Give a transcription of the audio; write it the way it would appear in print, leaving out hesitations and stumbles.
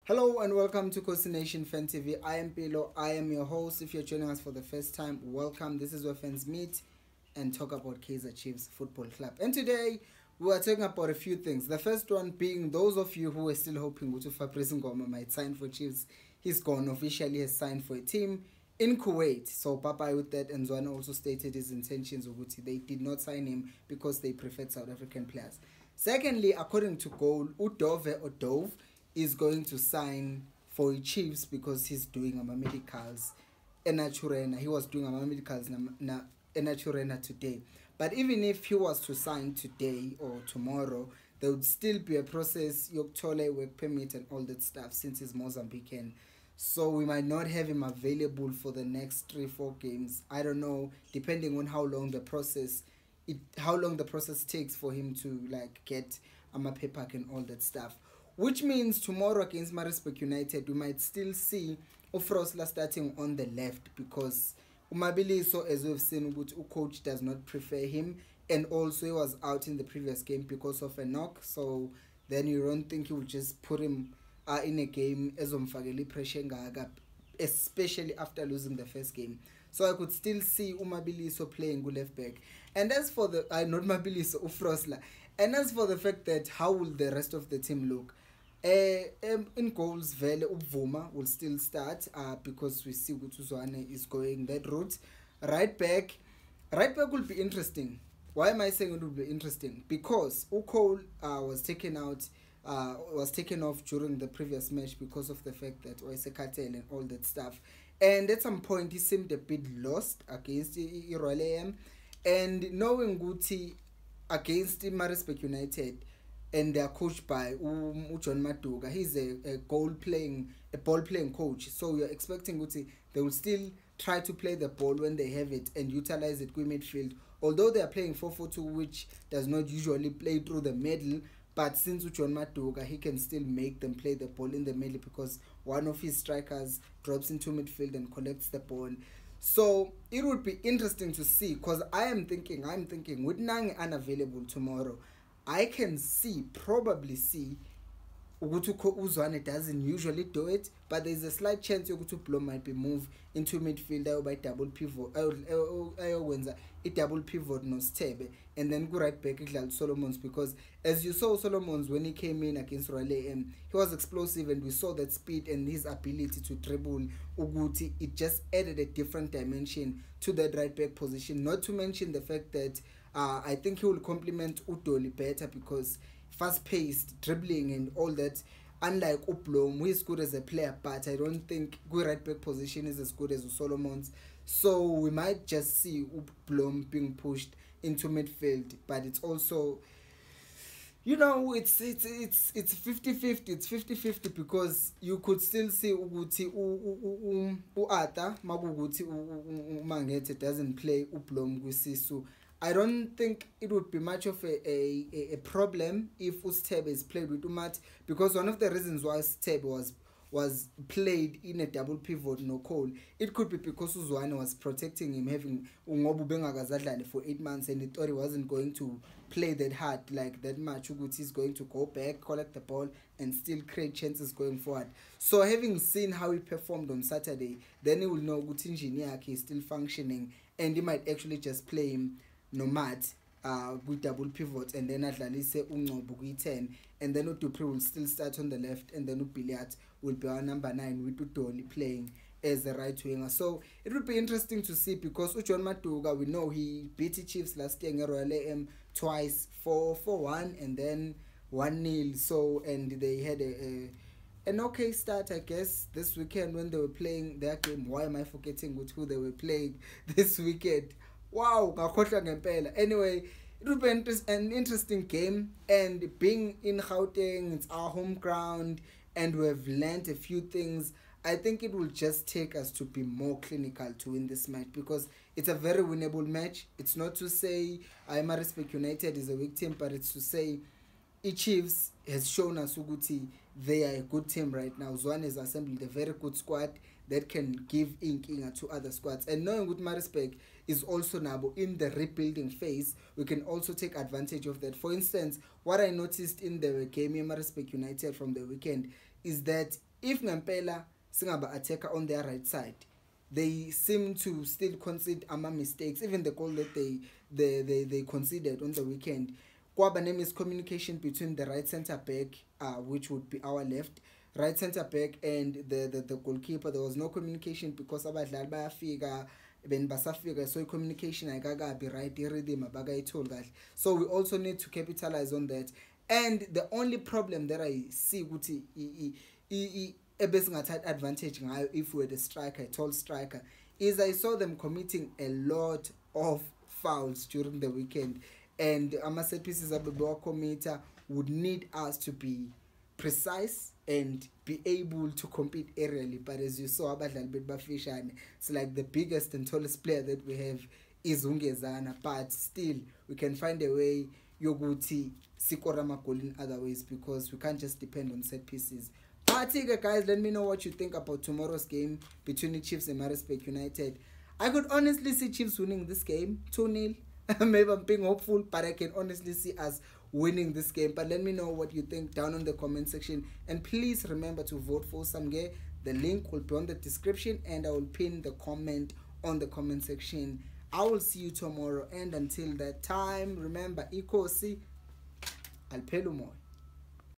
Hello and welcome to Khosi Nation Fan TV. I am Pilo. I am your host. If you're joining us for the first time, welcome. This is where fans meet and talk about Kaizer Chiefs Football Club. And today we are talking about a few things. The first one being those of you who are still hoping Gutu Fabrice Ngoma might sign for Chiefs. He's gone. Officially has signed for a team in Kuwait. So Papa with that, and Zwana also stated his intentions of Guti. They did not sign him because they preferred South African players. Secondly, according to Goal, Udove is going to sign for the Chiefs because he's doing medicals He was doing medicals today. But even if he was to sign today or tomorrow, there would still be a process, Yoktole work permit and all that stuff since he's Mozambican. So we might not have him available for the next 3-4 games. I don't know, depending on how long the process takes for him to get paper and all that stuff. Which means tomorrow against Maritzburg United, we might still see Ufrosla starting on the left because Umabiliso, as we've seen, coach does not prefer him. And also he was out in the previous game because of a knock. So then you don't think he would just put him in a game as pressure, especially after losing the first game. So I could still see Umabiliso playing left back. And as for the, not Mabiliso, Ufrosla. And as for the fact that how will the rest of the team look? In goals, Vele Ubvuma will still start because we see Gutuzwane is going that route. Right back will be interesting. Why am I saying it will be interesting? Because Ukol was taken off during the previous match because of the fact that Oisekatel and all that stuff. And at some point he seemed a bit lost against Iroleum. And knowing Guti against Maritzburg United, and they are coached by John Maduga. He's a ball playing coach. So you're expecting they will still try to play the ball when they have it and utilize it in midfield. Although they are playing 4-4-2, which does not usually play through the middle, but since John Maduga, he can still make them play the ball in the middle because one of his strikers drops into midfield and collects the ball. So it would be interesting to see because I'm thinking with Nang unavailable tomorrow, I can probably see Uzwane doesn't usually do it, but there's a slight chance Blow might be moved into midfield by double pivot. A double pivot no stebe, and then go right back at Solomons because as you saw Solomons when he came in against Raleigh, he was explosive and we saw that speed and his ability to dribble Uguti. It just added a different dimension to that right back position. Not to mention the fact that I think he will complement Udoli better because fast-paced dribbling and all that. Unlike Uplom, who is good as a player, but I don't think good right back position is as good as Solomon's. So we might just see Uplom being pushed into midfield, but it's also, it's 50-50. It's 50-50 because you could still see Uguti Uata Maguguti Mangete doesn't play Uplom Gusisu. I don't think it would be much of a problem if Ustebe is played with Umat because one of the reasons why Ustebe was played in a double pivot no call, it could be because Uzwane was protecting him, having Ungobu Bengagazadlane for 8 months, and he thought he wasn't going to play that hard like that much. Uguti is going to go back, collect the ball, and still create chances going forward. So having seen how he performed on Saturday, then he will know Uguti Njiniaki is still functioning, and he might actually just play him nomad with double pivot, and then Atlalise Ungobu 10, and then Udupri will still start on the left, and then Ubiliat will be our number 9 with Udoli playing as a right winger. So it would be interesting to see because John Maduga, we know he beat the Chiefs last year in Royal AM twice, 4-1 and then 1-0. So and they had an okay start, I guess, this weekend when they were playing their game. Why am I forgetting who they were playing this weekend? Wow, anyway, it will be an interesting game, and being in Gauteng, it's our home ground, and we have learned a few things. I think it will just take us to be more clinical to win this match because it's a very winnable match. It's not to say Maritzburg United is a weak team, but it's to say Chiefs has shown us Uguti they are a good team right now. Zwane has assembled a very good squad that can give ink to other squads. And knowing with Maritzburg is also now in the rebuilding phase, we can also take advantage of that. For instance, what I noticed in the game in Maritzburg United from the weekend is that if ngempela singaba attacker on their right side, they seem to still concede mistakes, even the goal that they conceded on the weekend. Kwaba miscommunication between the right centre back, which would be our left right centre back, and the goalkeeper. There was no communication because abadlali bayafika ben basafika, so communication ayikakabi right rhythm abakayithola kahle. So we also need to capitalize on that. And the only problem that I see ukuthi ebesingathatha advantage ngayo if we were the striker, a tall striker, is I saw them committing a lot of fouls during the weekend, and set pieces committer would need us to be precise and be able to compete aerially. But as you saw, it's like the biggest and tallest player that we have is Ungezana, but still we can find a way yoguti sikora magoli in other ways, because we can't just depend on set pieces. But guys, let me know what you think about tomorrow's game between the Chiefs and Maritzburg United. I could honestly see Chiefs winning this game 2-0. Maybe I'm being hopeful, but I can honestly see us winning this game. But let me know what you think down in the comment section, and please remember to vote for Samge. The link will be on the description, and I will pin the comment on the comment section. I will see you tomorrow, and until that time, remember, Khosi, I'll pay you more.